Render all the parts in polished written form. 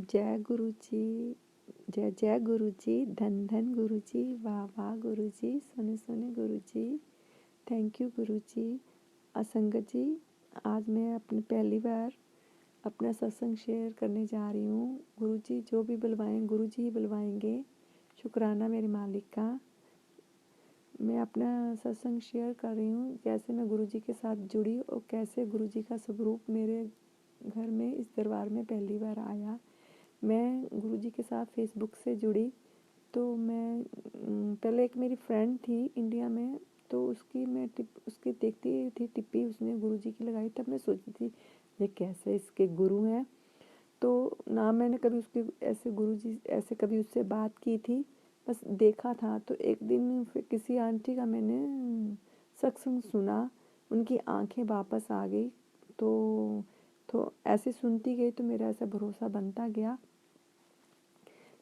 जय गुरु जी। जय जय गुरु जी। धन धन गुरु जी। वाह वाह गुरु जी। सोने सोने गुरु जी। थैंक यू गुरु जी। असंगत जी, आज मैं अपनी पहली बार अपना सत्संग शेयर करने जा रही हूँ। गुरु जी जो भी बुलवाएं गुरु जी ही बुलवाएंगे। शुक्राना मेरे मालिक का। मैं अपना सत्संग शेयर कर रही हूँ, कैसे मैं गुरु जी के साथ जुड़ी और कैसे गुरु जी का स्वरूप मेरे घर में इस दरबार में पहली बार आया। मैं गुरु जी के साथ फेसबुक से जुड़ी तो मैं पहले एक मेरी फ्रेंड थी इंडिया में, तो उसकी देखती थी टिप्पी उसने गुरु जी की लगाई। तब मैं सोचती थी ये कैसे इसके गुरु हैं। तो ना मैंने कभी उसके ऐसे गुरु जी ऐसे कभी उससे बात की थी, बस देखा था। तो एक दिन फिर किसी आंटी का मैंने सत्संग सुना, उनकी आंखें वापस आ गई। तो ऐसे सुनती गई तो मेरा ऐसा भरोसा बनता गया।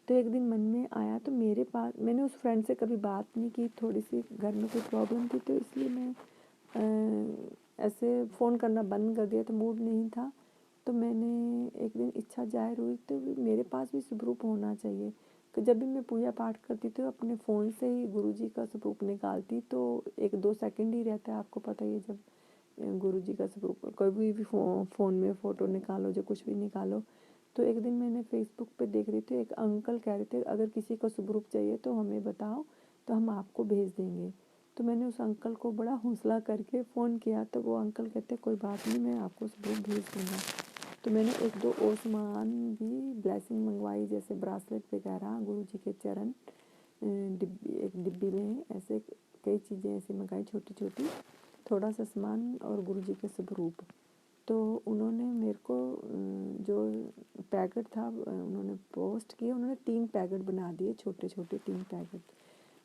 तो एक दिन मन में आया, तो मेरे पास मैंने उस फ्रेंड से कभी बात नहीं की, थोड़ी सी घर में कोई प्रॉब्लम थी तो इसलिए मैं ऐसे फ़ोन करना बंद कर दिया, तो मूड नहीं था। तो मैंने एक दिन इच्छा जाहिर हुई तो मेरे पास भी स्वरूप होना चाहिए। कि जब भी मैं पूजा पाठ करती थी अपने फ़ोन से ही गुरु जी का स्वरूप निकालती, तो 1-2 सेकंड ही रहता है, आपको पता ही है। जब गुरु जी का स्वरूप कभी भी फ़ोन में फ़ोटो निकालो, जो कुछ भी निकालो। तो एक दिन मैंने फेसबुक पे देख रही थी, एक अंकल कह रहे थे अगर किसी को स्वरूप चाहिए तो हमें बताओ, तो हम आपको भेज देंगे। तो मैंने उस अंकल को बड़ा हौसला करके फ़ोन किया, तो वो अंकल कहते कोई बात नहीं, मैं आपको स्वरूप भेज दूँगा। तो मैंने 1-2 और सामान भी ब्लेसिंग मंगवाई, जैसे ब्रासलेट वगैरह, गुरु जी के चरण, एक डिब्बी में ऐसे कई चीज़ें ऐसी मंगाई छोटी छोटी, थोड़ा सा सामान और गुरु जी के स्वरूप। तो उन्होंने मेरे को जो पैकेट था उन्होंने पोस्ट किए। उन्होंने 3 पैकेट बना दिए, छोटे छोटे 3 पैकेट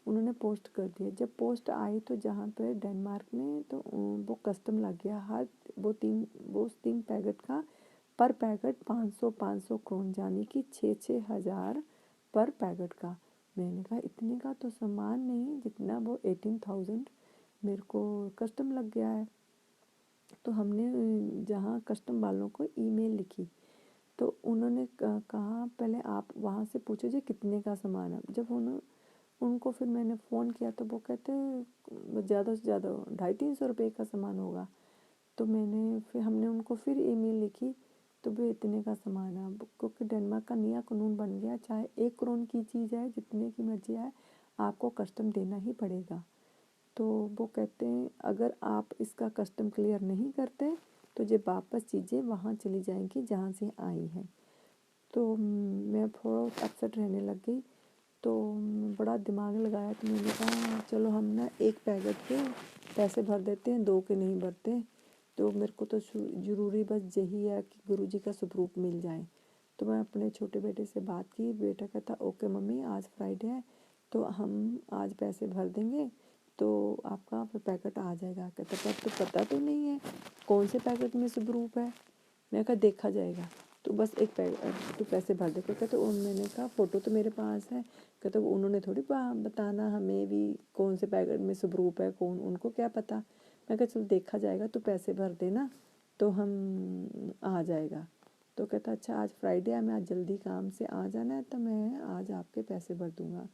उन्होंने पोस्ट कर दिए। जब पोस्ट आई तो जहाँ पे डेनमार्क में, तो वो कस्टम लग गया। हर वो उस 3 पैकेट का पर पैकेट 500 क्रोन, यानी कि 6-6 हज़ार पर पैकेट का। मैंने कहा इतने का तो सामान नहीं, जितना वो 18,000 मेरे को कस्टम लग गया है। तो हमने जहाँ कस्टम वालों को ईमेल लिखी, तो उन्होंने कहा पहले आप वहाँ से पूछो जी कितने का सामान है। जब उनको फिर मैंने फ़ोन किया तो वो कहते ज़्यादा से ज़्यादा 250-300 रुपये का सामान होगा। तो हमने उनको फिर ईमेल लिखी, तो भी इतने का सामान है। क्योंकि डेनमार्क का नया कानून बन गया, चाहे 1 करोड़ की चीज़ है, जितने की मर्जी है, आपको कस्टम देना ही पड़ेगा। तो वो कहते हैं अगर आप इसका कस्टम क्लियर नहीं करते तो ये वापस चीज़ें वहाँ चली जाएंगी जहाँ से आई हैं। तो मैं थोड़ा अपसेट रहने लग गई। तो बड़ा दिमाग लगाया, तो मैंने कहा चलो हम ना 1 पैकेट के पैसे भर देते हैं, 2 के नहीं भरते। तो मेरे को तो ज़रूरी बस यही है कि गुरु जी का स्वरूप मिल जाए। तो मैं अपने छोटे बेटे से बात की, बेटा कहता ओके मम्मी, आज फ्राइडे है तो हम आज पैसे भर देंगे, तो आपका फिर पैकेट आ जाएगा। कहता पर तो पता तो नहीं है कौन से पैकेट में स्वरूप है। मैं कहा देखा जाएगा, तो बस 1 पैकेट तो पैसे भर दे। कहते मैंने कहा फ़ोटो तो मेरे पास है। कहते उन्होंने थोड़ी बताना हमें भी कौन से पैकेट में स्वरूप है, कौन, उनको क्या पता। मैं कहा चलो देखा जाएगा, तो पैसे भर देना तो हम आ जाएगा। तो कहता अच्छा आज फ्राइडे है, मैं आज जल्दी काम से आ जाना है, तो मैं आज आपके पैसे भर दूँगा।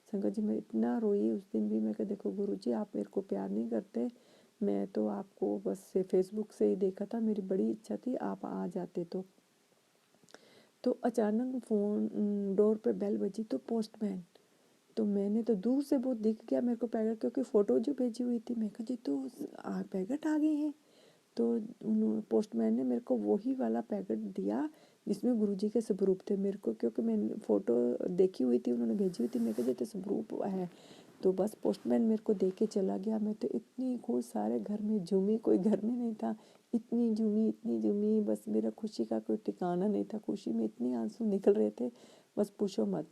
संगत जी मैं इतना रोई उस दिन भी। मैं कहा देखो गुरु जी आप मेरे को प्यार नहीं करते, मैं तो आपको बस से फेसबुक से ही देखा था, मेरी बड़ी इच्छा थी आप आ जाते। तो अचानक फ़ोन डोर पे बेल बजी, तो पोस्टमैन। तो मैंने तो दूर से बहुत दिख गया मेरे को पैकेट, क्योंकि फ़ोटो जो भेजी हुई थी। मैं कहा जी तो पैकेट आ गए हैं। तो पोस्टमैन ने मेरे को वही वाला पैकेट दिया जिसमें गुरुजी के स्वरूप थे मेरे को, क्योंकि मैंने फ़ोटो देखी हुई थी, उन्होंने भेजी हुई थी। मैं कहा तो स्वरूप है। तो बस पोस्टमैन मेरे को दे के चला गया। मैं तो इतनी खुश, सारे घर में झूमी, कोई घर में नहीं था, इतनी झूमी, बस मेरा खुशी का कोई ठिकाना नहीं था। खुशी में इतने आंसू निकल रहे थे, बस पूछो मत।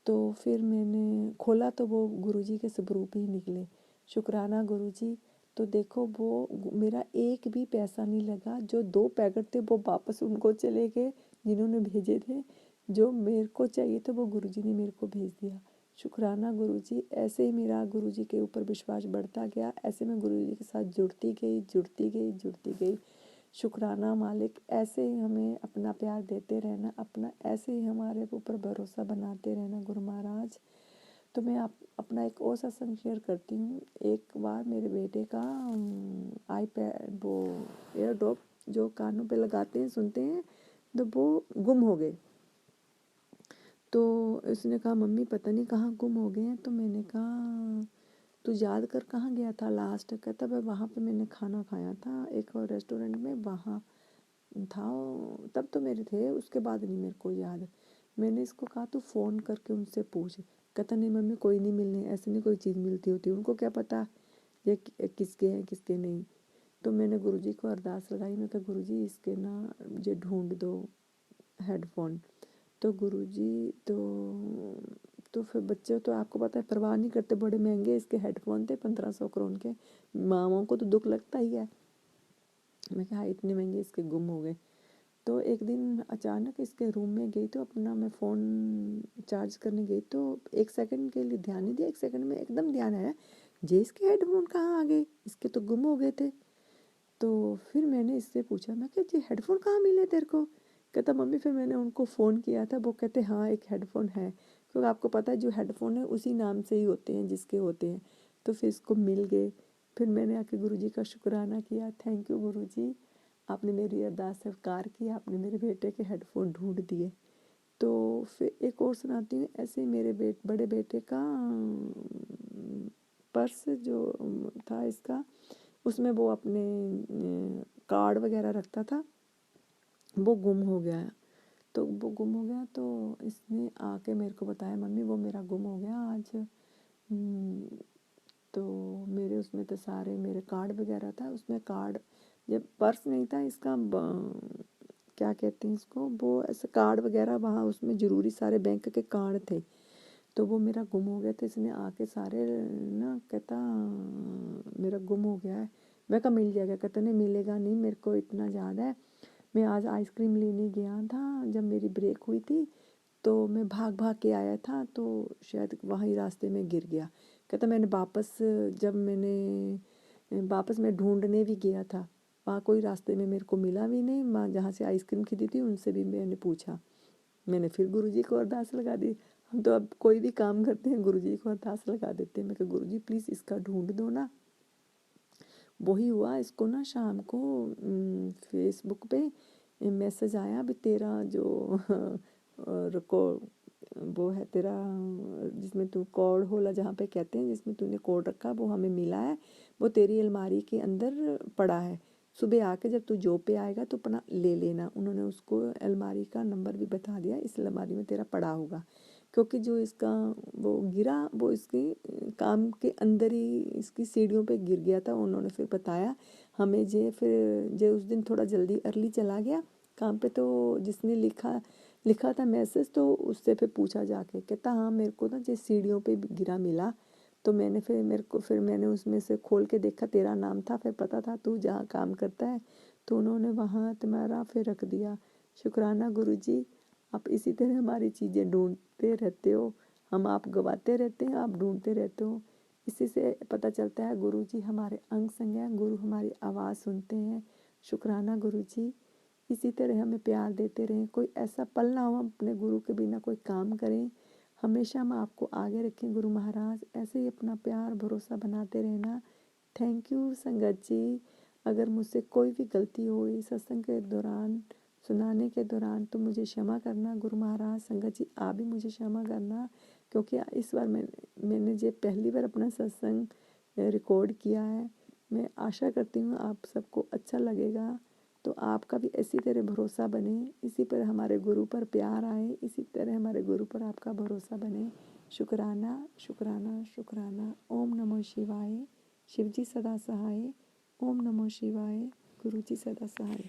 तो फिर मैंने खोला तो वो गुरुजी के स्वरूप ही निकले। शुक्राना गुरुजी। तो देखो वो मेरा एक भी पैसा नहीं लगा। जो 2 पैकेट थे वो वापस उनको चले गए जिन्होंने भेजे थे। जो मेरे को चाहिए तो वो गुरुजी ने मेरे को भेज दिया। शुक्राना गुरुजी। ऐसे ही मेरा गुरुजी के ऊपर विश्वास बढ़ता गया। ऐसे मैं गुरुजी के साथ जुड़ती गई। शुक्राना मालिक, ऐसे ही हमें अपना प्यार देते रहना, अपना ऐसे ही हमारे ऊपर भरोसा बनाते रहना गुरु महाराज। तो मैं अपना एक और सत्संग शेयर करती हूँ। एक बार मेरे बेटे का आईपैड, वो एयर ड्रॉप जो कानों पे लगाते हैं सुनते हैं, तो वो गुम हो गए। तो उसने कहा मम्मी पता नहीं कहाँ गुम हो गए हैं। तो मैंने कहा तू याद कर कहाँ गया था लास्ट। कहता भाई वहाँ पे मैंने खाना खाया था एक और रेस्टोरेंट में, वहाँ था, तब तो मेरे थे, उसके बाद नहीं मेरे को याद। मैंने इसको कहा तू फ़ोन करके उनसे पूछ। कहता नहीं मम्मी कोई नहीं मिलने, ऐसे नहीं कोई चीज़ मिलती होती, उनको क्या पता ये किसके हैं किसके नहीं। तो मैंने गुरुजी को अरदास लगाई, मैं कहा गुरुजी इसके ना ये ढूंढ दो हेडफोन। तो गुरुजी तो फिर बच्चे तो आपको पता है परवाह नहीं करते, बड़े महंगे इसके हेडफोन थे 1500 करोड़ के, मामाओं को तो दुख लगता ही है। मैं कहा इतने महंगे इसके गुम हो गए। तो एक दिन अचानक इसके रूम में गई, तो अपना मैं फ़ोन चार्ज करने गई, तो 1 सेकंड के लिए ध्यान नहीं दिया, 1 सेकंड में एकदम ध्यान आया जे इसके हेडफोन कहाँ आ गए, इसके तो गुम हो गए थे। तो फिर मैंने इससे पूछा, मैं क्या जी हेडफोन कहाँ मिले तेरे को। कहता मम्मी फिर मैंने उनको फ़ोन किया था, वो कहते हाँ एक हेडफोन है, क्योंकि आपको पता है जो हेडफोन है उसी नाम से ही होते हैं जिसके होते हैं। तो फिर इसको मिल गए। फिर मैंने आके गुरुजी का शुक्राना किया, थैंक यू गुरुजी, आपने मेरी अरदास स्वीकार की, आपने मेरे बेटे के हेडफोन ढूंढ दिए। तो फिर एक और सुनाती हूँ। ऐसे ही मेरे बड़े बेटे का पर्स जो था इसका, उसमें वो अपने कार्ड वगैरह रखता था, वो गुम हो गया। तो वो गुम हो गया तो इसने आके मेरे को बताया मम्मी वो मेरा गुम हो गया आज। तो मेरे उसमें तो सारे मेरे कार्ड वगैरह था, उसमें कार्ड, जब पर्स नहीं था इसका, क्या कहते हैं इसको, वो ऐसे कार्ड वगैरह वहाँ उसमें ज़रूरी सारे बैंक के कार्ड थे। तो वो मेरा गुम हो गया था। इसने आके सारे ना, कहता मेरा गुम हो गया है। मैं कहा मिल जाएगा। कहता नहीं मिलेगा नहीं, मेरे को इतना याद है मैं आज आइसक्रीम लेने गया था, जब मेरी ब्रेक हुई थी तो मैं भाग भाग के आया था, तो शायद वहीं रास्ते में गिर गया। कहता मैंने वापस मैं ढूंढने भी गया था, वहाँ कोई रास्ते में मेरे को मिला भी नहीं। माँ जहाँ से आइसक्रीम खरीदी थी उनसे भी मैंने पूछा। मैंने फिर गुरुजी को अरदास लगा दी। हम तो अब कोई भी काम करते हैं गुरुजी को अरदास लगा देते हैं। मैं कहा गुरुजी प्लीज़ इसका ढूंढ दो ना। वही हुआ, इसको ना शाम को फेसबुक पे मैसेज आया, भी तेरा जो रिकॉर्ड वो है तेरा, जिसमें तू कोड होला जहाँ पे कहते हैं जिसमें तूने कोड रखा, वो हमें मिला है, वो तेरी अलमारी के अंदर पड़ा है, सुबह आके जब तू जॉब पे आएगा तो अपना ले लेना। उन्होंने उसको अलमारी का नंबर भी बता दिया, इस अलमारी में तेरा पड़ा होगा। क्योंकि जो इसका वो गिरा वो इसके काम के अंदर ही इसकी सीढ़ियों पे गिर गया था। उन्होंने फिर बताया हमें, फिर उस दिन थोड़ा जल्दी अर्ली चला गया काम पे, तो जिसने लिखा था मैसेज, तो उससे फिर पूछा जाके, कहता हाँ मेरे को ना जो सीढ़ियों पे गिरा मिला। तो मैंने उसमें से खोल के देखा, तेरा नाम था, फिर पता था तू जहाँ काम करता है, तो उन्होंने वहाँ तुम्हारा फिर रख दिया। शुक्राना गुरुजी, आप इसी तरह हमारी चीज़ें ढूंढते रहते हो, हम आप गवाते रहते हैं, आप ढूंढते रहते हो। इसी से पता चलता है गुरुजी हमारे अंग संग हैं, गुरु हमारी आवाज़ सुनते हैं। शुक्राना गुरुजी, इसी तरह हमें प्यार देते रहें, कोई ऐसा पल ना हो हम अपने गुरु के बिना कोई काम करें। हमेशा हम आपको आगे रखें गुरु महाराज, ऐसे ही अपना प्यार भरोसा बनाते रहना। थैंक यू संगत जी। अगर मुझसे कोई भी गलती हुई सत्संग के दौरान, सुनाने के दौरान, तो मुझे क्षमा करना गुरु महाराज। संगत जी आप भी मुझे क्षमा करना, क्योंकि इस बार मैंने ये पहली बार अपना सत्संग रिकॉर्ड किया है। मैं आशा करती हूँ आप सबको अच्छा लगेगा। तो आपका भी इसी तरह भरोसा बने, इसी पर हमारे गुरु पर प्यार आए, इसी तरह हमारे गुरु पर आपका भरोसा बने। शुक्राना शुक्राना शुक्राना। ओम नमो शिवाय। शिव जी सदा सहाय। ओम नमो शिवाय। गुरु जी सदा सहाय।